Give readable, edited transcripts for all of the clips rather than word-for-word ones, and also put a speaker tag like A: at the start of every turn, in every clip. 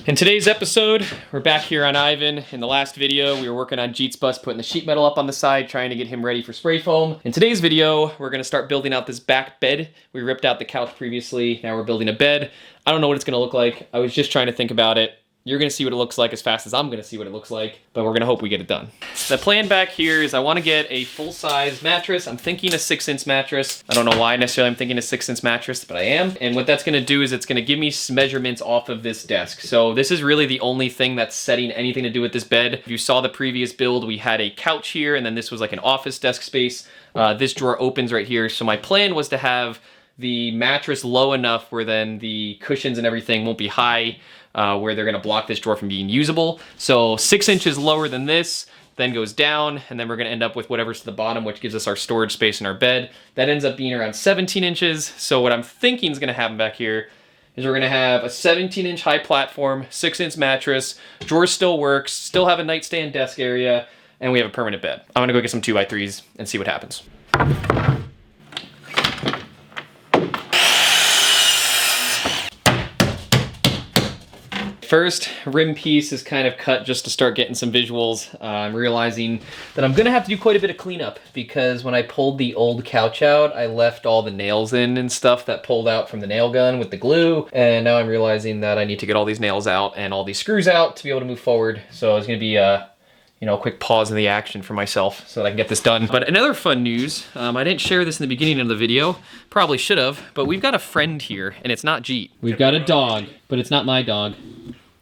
A: In today's episode, we're back here on Ivan. In the last video, we were working on Jeet's bus, putting the sheet metal up on the side, trying to get him ready for spray foam. In today's video, we're gonna start building out this back bed. We ripped out the couch previously, now we're building a bed. I don't know what it's gonna look like. I was just trying to think about it. You're gonna see what it looks like as fast as I'm gonna see what it looks like, but we're gonna hope we get it done. The plan back here is I wanna get a full-size mattress. I'm thinking a 6-inch mattress. I don't know why necessarily I'm thinking a 6-inch mattress, but I am. And what that's gonna do is it's gonna give me some measurements off of this desk. So this is really the only thing that's setting anything to do with this bed. If you saw the previous build, we had a couch here, and then this was like an office desk space. This drawer opens right here. So my plan was to have the mattress low enough where then the cushions and everything won't be high, where they're gonna block this drawer from being usable. So 6 inches lower than this, then goes down, and then we're gonna end up with whatever's to the bottom, which gives us our storage space in our bed. That ends up being around 17 inches. So what I'm thinking is gonna happen back here is we're gonna have a 17-inch high platform, 6-inch mattress, drawer still works, still have a nightstand desk area, and we have a permanent bed. I'm gonna go get some 2x3s and see what happens. First rim piece is kind of cut just to start getting some visuals. I'm realizing that I'm gonna have to do quite a bit of cleanup because when I pulled the old couch out, I left all the nails in and stuff that pulled out from the nail gun with the glue. And now I'm realizing that I need to get all these nails out and all these screws out to be able to move forward. So it's gonna be a quick pause in the action for myself so that I can get this done. But another fun news, I didn't share this in the beginning of the video, probably should have, but we've got a friend here and it's not Jeet. We've got a dog, but it's not my dog.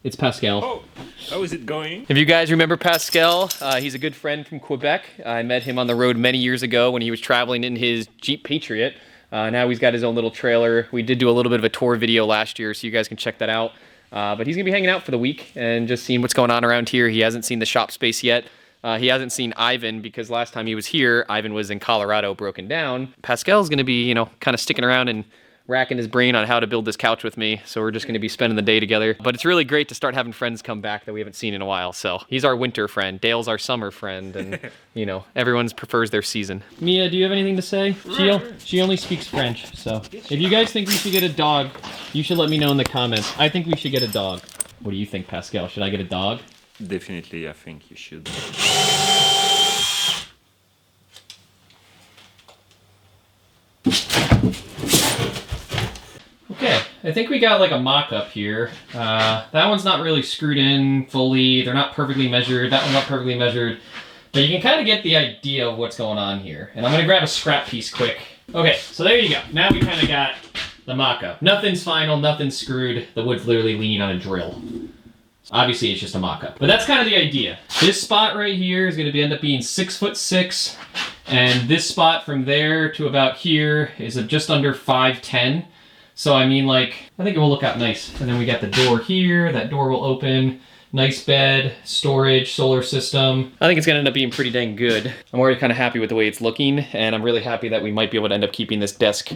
A: It's Pascal.
B: Oh, how is it going?
A: If you guys remember Pascal, he's a good friend from Quebec. I met him on the road many years ago when he was traveling in his Jeep Patriot. Now he's got his own little trailer. We did do a little bit of a tour video last year, so you guys can check that out. But he's gonna be hanging out for the week and just seeing what's going on around here. He hasn't seen the shop space yet. He hasn't seen Ivan because last time he was here, Ivan was in Colorado broken down. Pascal's gonna be, kind of sticking around and racking his brain on how to build this couch with me. So we're just gonna be spending the day together. But it's really great to start having friends come back that we haven't seen in a while. So he's our winter friend. Dale's our summer friend. And everyone prefers their season. Mia, do you have anything to say? She only speaks French. So if you guys think we should get a dog, you should let me know in the comments. I think we should get a dog. What do you think, Pascal? Should I get a dog?
B: Definitely, I think you should.
A: Okay, I think we got like a mock-up here. That one's not really screwed in fully. They're not perfectly measured. That one's not perfectly measured. But you can kind of get the idea of what's going on here. And I'm gonna grab a scrap piece quick. Okay, so there you go. Now we kind of got the mock-up. Nothing's final, nothing's screwed. The wood's literally leaning on a drill. Obviously, it's just a mock-up. But that's kind of the idea. This spot right here is gonna end up being 6'6", and this spot from there to about here is just under 5'10". So I mean, I think it will look out nice. And then we got the door here, that door will open. Nice bed, storage, solar system. I think it's gonna end up being pretty dang good. I'm already kind of happy with the way it's looking, and I'm really happy that we might be able to end up keeping this desk,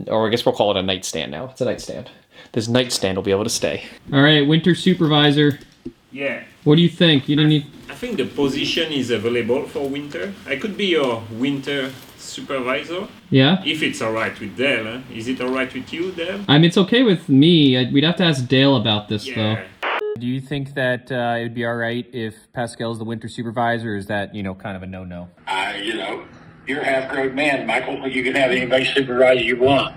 A: or I guess we'll call it a nightstand now. It's a nightstand. This nightstand will be able to stay. All right, winter supervisor.
B: Yeah.
A: What do you think? You didn't need...
B: I think the position is available for winter. I could be your winter supervisor.
A: Yeah?
B: If it's alright with Dale, huh? Is it alright with you, Dale?
A: I mean, it's okay with me. We'd have to ask Dale about this,
B: Yeah.
A: though. Do you think that it would be alright if Pascal's the winter supervisor, or is that, kind of a no-no?
C: You're a half-grown man, Michael. You can have anybody supervise you want.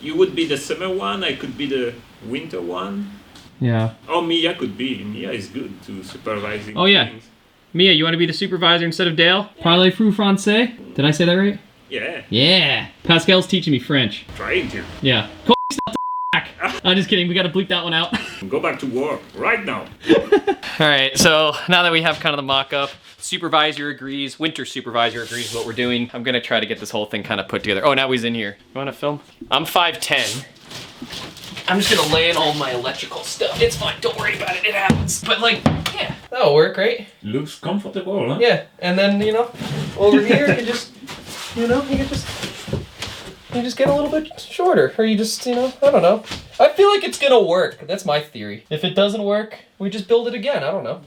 B: You would be the summer one, I could be the winter one.
A: Yeah.
B: Or Mia could be. Mia is good to supervising.
A: Oh, yeah.
B: things.
A: Mia, you want to be the supervisor instead of Dale? Parlez-vous français? Did I say that right?
B: Yeah.
A: Yeah. Pascal's teaching me French.
B: Trying to.
A: Yeah. I'm just kidding. We got to bleep that one out.
B: Go back to work right now.
A: All right. So now that we have kind of the mock-up, supervisor agrees, winter supervisor agrees with what we're doing. I'm going to try to get this whole thing kind of put together. Oh, now he's in here. You want to film? I'm 5'10". I'm just going to lay in all my electrical stuff. It's fine. Don't worry about it. It happens. But yeah, that'll work, right?
B: Looks comfortable, huh?
A: Yeah. And then, over here, you just, you just get a little bit shorter. Or you just, I don't know. I feel like it's gonna work. That's my theory. If it doesn't work, we just build it again. I don't know.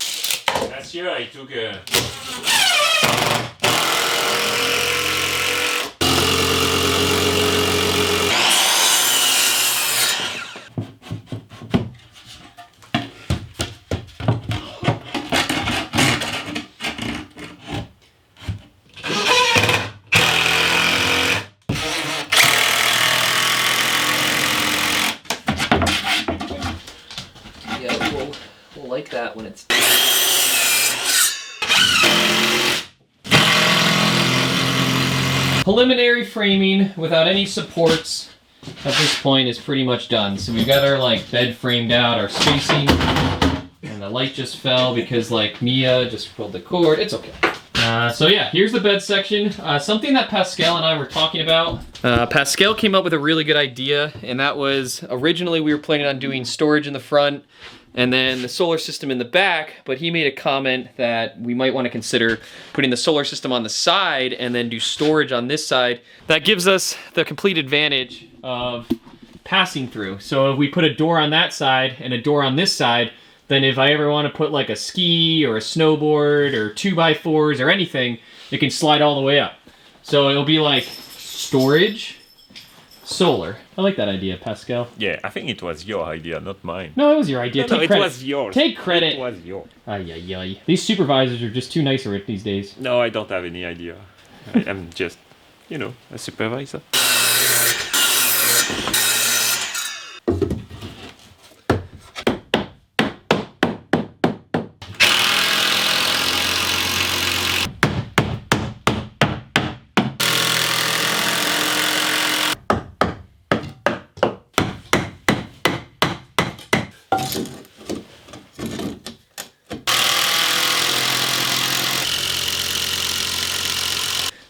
B: Last year I took a...
A: Yeah, we'll like that when it's... Preliminary framing without any supports at this point is pretty much done. So we've got our like bed framed out, our spacing, and the light just fell because like Mia just pulled the cord. It's okay. So yeah, here's the bed section. Something that Pascal and I were talking about. Pascal came up with a really good idea, and that was originally we were planning on doing storage in the front and then the solar system in the back, but he made a comment that we might want to consider putting the solar system on the side and then do storage on this side. That gives us the complete advantage of passing through. So if we put a door on that side and a door on this side, then if I ever want to put like a ski or a snowboard or 2x4s or anything, it can slide all the way up. So it'll be like storage, solar. I like that idea, Pascal.
B: Yeah, I think it was your idea, not mine.
A: No, it was your idea.
B: No,
A: Take
B: it
A: credit.
B: was yours.
A: Take credit.
B: It was yours.
A: Ay, ay, ay. These supervisors are just too nice for it these days.
B: No, I don't have any idea. I'm just, you know, a supervisor.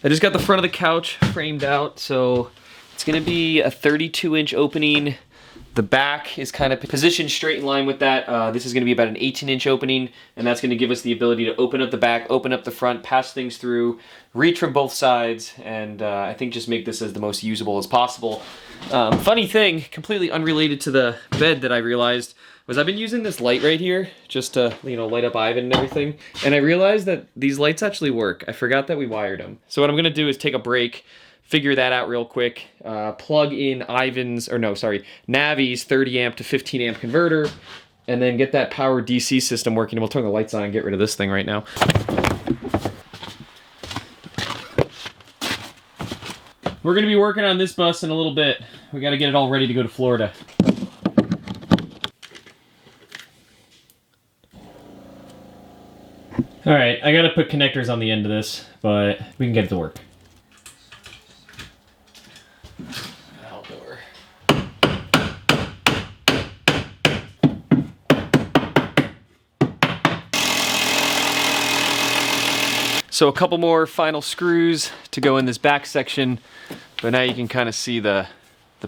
A: I just got the front of the couch framed out, so it's gonna be a 32-inch opening. The back is kind of positioned straight in line with that. This is gonna be about an 18-inch opening, and that's gonna give us the ability to open up the back, open up the front, pass things through, reach from both sides, and I think just make this as the most usable as possible. Funny thing, completely unrelated to the bed that I realized, was I've been using this light right here just to, you know, light up Ivan and everything. And I realized that these lights actually work. I forgot that we wired them. So what I'm gonna do is take a break, figure that out real quick, plug in Navi's 30 amp to 15 amp converter, and then get that power DC system working. We'll turn the lights on and get rid of this thing right now. We're gonna be working on this bus in a little bit. We gotta get it all ready to go to Florida. All right, I gotta put connectors on the end of this, but we can get it to work. Outdoor. So a couple more final screws to go in this back section, but now you can kind of see the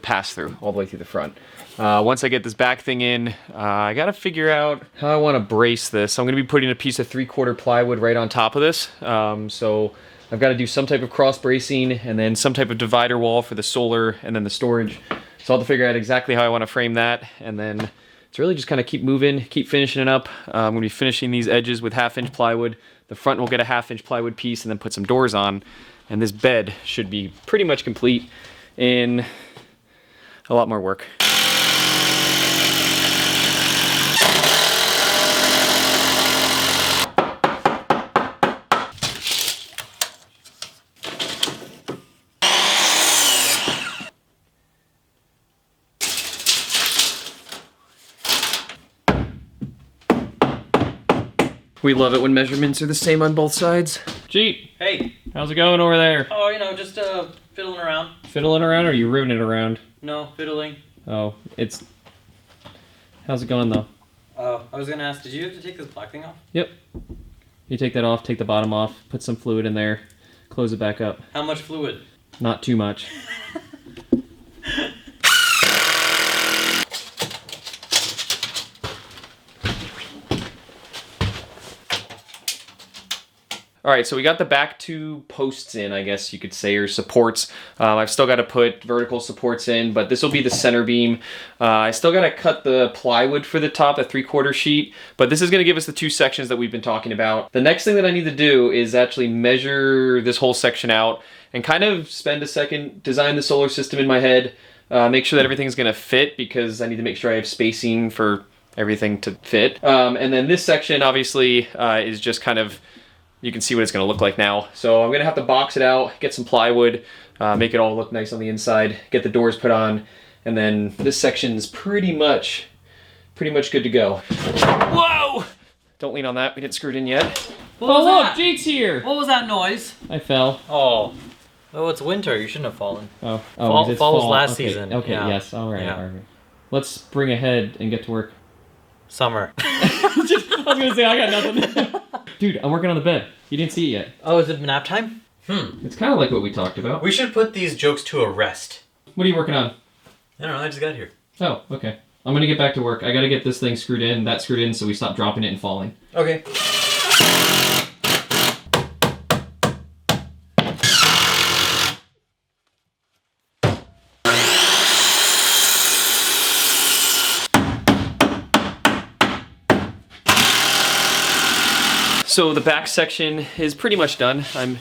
A: pass-through all the way through the front. Once I get this back thing in, I gotta figure out how I want to brace this. I'm gonna be putting a piece of 3/4 plywood right on top of this. So I've got to do some type of cross bracing and then some type of divider wall for the solar and then the storage. So I'll have to figure out exactly how I want to frame that, and then it's really just kind of keep moving, keep finishing it up. I'm gonna be finishing these edges with 1/2-inch plywood. The front will get a 1/2-inch plywood piece and then put some doors on, and this bed should be pretty much complete in a lot more work. We love it when measurements are the same on both sides. Jeep,
D: Hey.
A: how's it going over there?
D: Oh, you know, just fiddling around.
A: Fiddling around, or are you riveting it around?
D: No, fiddling.
A: Oh, it's... How's it going, though?
D: I was gonna ask, did you have to take this black thing off?
A: Yep. You take that off, take the bottom off, put some fluid in there, close it back up.
D: How much fluid?
A: Not too much. All right, so we got the back two posts in, I guess you could say, or supports. I've still got to put vertical supports in, but this will be the center beam. I still got to cut the plywood for the top, the 3/4 sheet, but this is going to give us the two sections that we've been talking about. The next thing that I need to do is actually measure this whole section out and kind of spend a second, design the solar system in my head, make sure that everything's going to fit, because I need to make sure I have spacing for everything to fit. And then this section, obviously, is just kind of, you can see what it's going to look like now. So I'm going to have to box it out, get some plywood, make it all look nice on the inside, get the doors put on, and then this section's pretty much pretty much good to go. Whoa! Don't lean on that, we didn't screw it in yet.
D: What
A: Oh
D: was
A: look,
D: that?
A: Jeet's here!
D: What was that noise?
A: I fell.
D: Oh. Oh, it's winter. You shouldn't have fallen.
A: Oh,
D: Fall-
A: it's
D: fall was
A: fall.
D: last
A: Okay,
D: season.
A: Okay,
D: Yeah.
A: yes, alright,
D: Yeah.
A: alright. Let's bring ahead and get to work.
D: Summer.
A: I was gonna say, I got nothing. Dude, I'm working on the bed. You didn't see it yet.
D: Oh, is it nap time?
A: It's kind of like what we talked about.
D: We should put these jokes to a rest.
A: What are you working on?
D: I don't know. I just got here.
A: Oh, okay. I'm gonna get back to work. I gotta get this thing screwed in, that screwed in, so we stop dropping it and falling.
D: Okay.
A: So the back section is pretty much done. I'm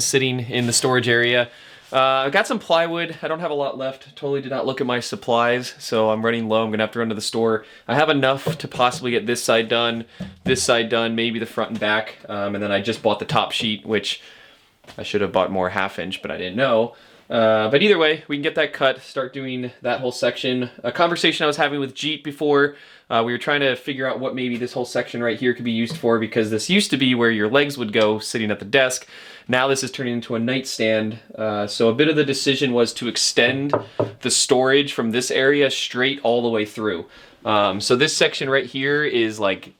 A: sitting in the storage area. I've got some plywood. I don't have a lot left. Totally did not look at my supplies, so I'm running low. I'm gonna have to run to the store. I have enough to possibly get this side done, maybe the front and back, and then I just bought the top sheet, which I should have bought more 1/2 inch, but I didn't know. But either way, we can get that cut, start doing that whole section. A conversation I was having with Jeet before, we were trying to figure out what maybe this whole section right here could be used for, because this used to be where your legs would go sitting at the desk. Now this is turning into a nightstand. So a bit of the decision was to extend the storage from this area straight all the way through. So this section right here is like,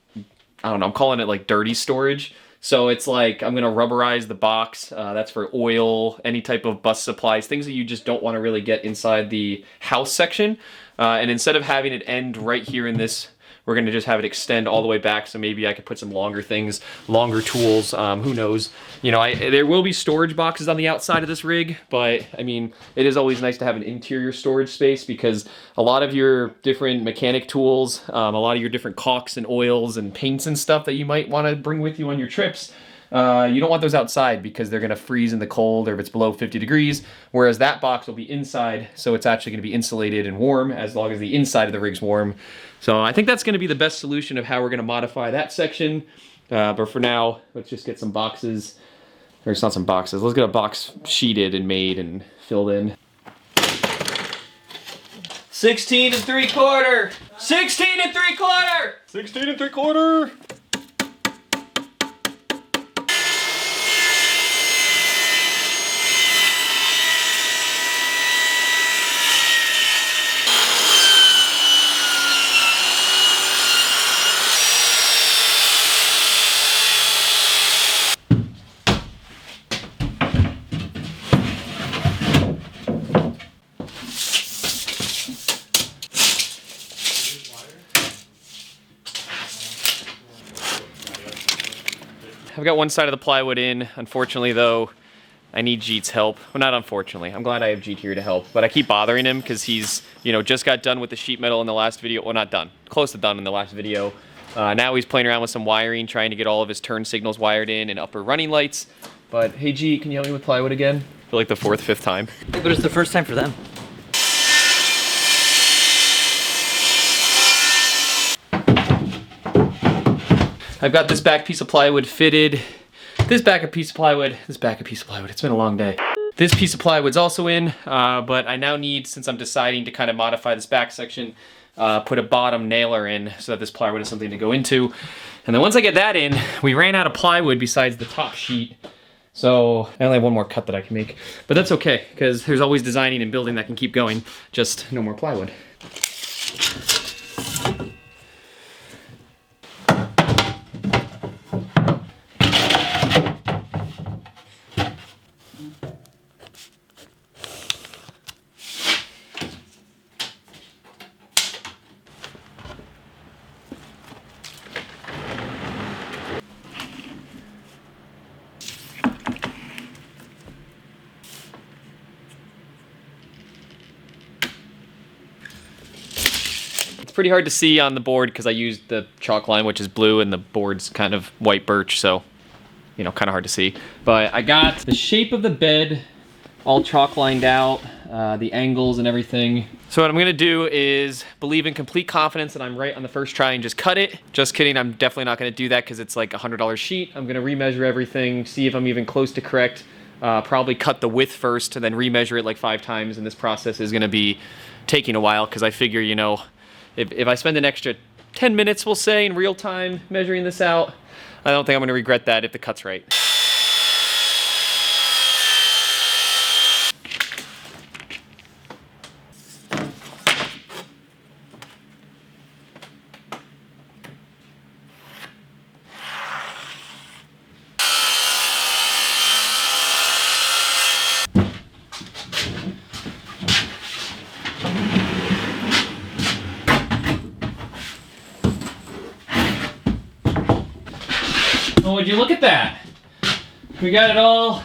A: I don't know, I'm calling it like dirty storage. So it's like, I'm gonna rubberize the box. That's for oil, any type of bus supplies, things that you just don't wanna really get inside the house section. And instead of having it end right here in this, we're gonna just have it extend all the way back, so maybe I could put some longer things, longer tools, who knows. You know, there will be storage boxes on the outside of this rig, but I mean, it is always nice to have an interior storage space, because a lot of your different mechanic tools, a lot of your different caulks and oils and paints and stuff that you might wanna bring with you on your trips, you don't want those outside because they're gonna freeze in the cold or if it's below 50 degrees, whereas that box will be inside, so it's actually gonna be insulated and warm as long as the inside of the rig's warm. So I think that's gonna be the best solution of how we're gonna modify that section. But for now, let's just get some boxes, or it's not some boxes, let's get a box sheeted and made and filled in. 16 3/4! 16 3/4! 16 3/4! I've got one side of the plywood in. Unfortunately though, I need Jeet's help. Well, not unfortunately. I'm glad I have Jeet here to help, but I keep bothering him because he's, you know, just got done with the sheet metal in the last video. Well, not done. Close to done in the last video. Now he's playing around with some wiring, trying to get all of his turn signals wired in and upper running lights. But hey Jeet, can you help me with plywood again? For like the 4th, 5th time.
D: But it's the first time for them.
A: I've got this back piece of plywood fitted. This back piece of plywood. It's been a long day. This piece of plywood's also in, but I now need, since I'm deciding to kind of modify this back section, put a bottom nailer in so that this plywood is something to go into. And then once I get that in, we ran out of plywood besides the top sheet. So I only have one more cut that I can make, but that's okay, because there's always designing and building that can keep going, just no more plywood. Pretty hard to see on the board because I used the chalk line, which is blue, and the board's kind of white birch, so, you know, kind of hard to see. But I got the shape of the bed all chalk lined out, the angles and everything. So what I'm gonna do is believe in complete confidence that I'm right on the first try and just cut it. Just kidding, I'm definitely not gonna do that because it's like a $100 sheet. I'm gonna remeasure everything, see if I'm even close to correct. Probably cut the width first and then remeasure it like 5 times, and this process is gonna be taking a while because I figure, you know, if I spend an extra 10 minutes, we'll say, in real time measuring this out, I don't think I'm gonna regret that if the cut's right. Oh, would you look at that? We got it all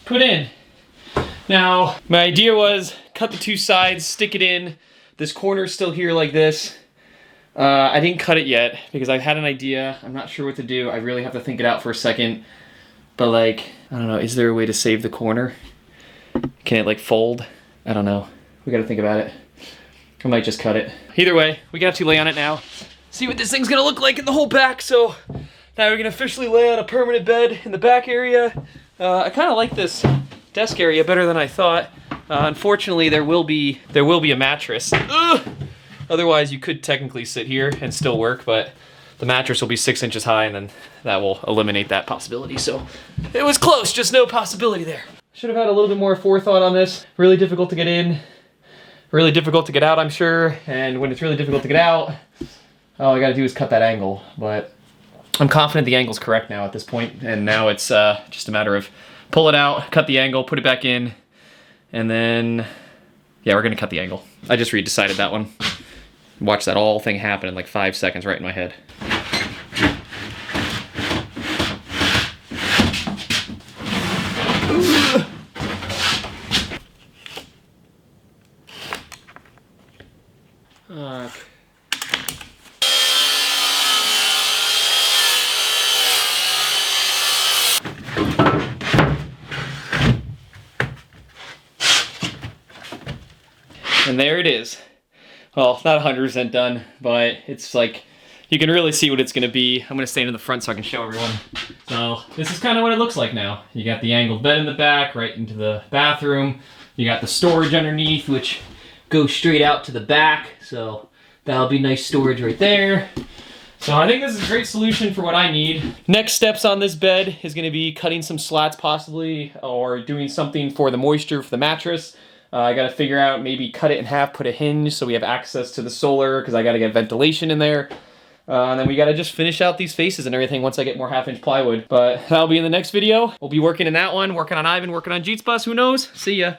A: put in. Now, my idea was cut the two sides, stick it in. This corner's still here like this. I didn't cut it yet because I've had an idea. I'm not sure what to do. I really have to think it out for a second. But like, I don't know, is there a way to save the corner? Can it like fold? I don't know. We gotta think about it. I might just cut it. Either way, we got to lay on it now. See what this thing's gonna look like in the whole back, so now we're gonna officially lay on a permanent bed in the back area. I kind of like this desk area better than I thought. Unfortunately, there will be a mattress. Ugh! Otherwise, you could technically sit here and still work, but the mattress will be 6 inches high, and then that will eliminate that possibility. So it was close, just no possibility there. Should have had a little bit more forethought on this. Really difficult to get in, really difficult to get out, I'm sure. And when it's really difficult to get out, all I gotta do is cut that angle. But I'm confident the angle's correct now at this point, and now it's just a matter of pull it out, cut the angle, put it back in, and then, yeah, we're gonna cut the angle. I just redecided that one. Watch that whole thing happen in like 5 seconds right in my head. And there it is. Well, not 100% done, but it's like, you can really see what it's gonna be. I'm gonna stand in the front so I can show everyone. So this is kind of what it looks like now. You got the angled bed in the back, right into the bathroom. You got the storage underneath, which goes straight out to the back. So that'll be nice storage right there. So I think this is a great solution for what I need. Next steps on this bed is gonna be cutting some slats possibly, or doing something for the moisture for the mattress. I gotta figure out, maybe cut it in half, put a hinge so we have access to the solar, because I gotta get ventilation in there. And then we gotta just finish out these faces and everything once I get more 1/2 inch plywood. But that'll be in the next video. We'll be working in that one, working on Ivan, working on Jeets Bus, who knows? See ya.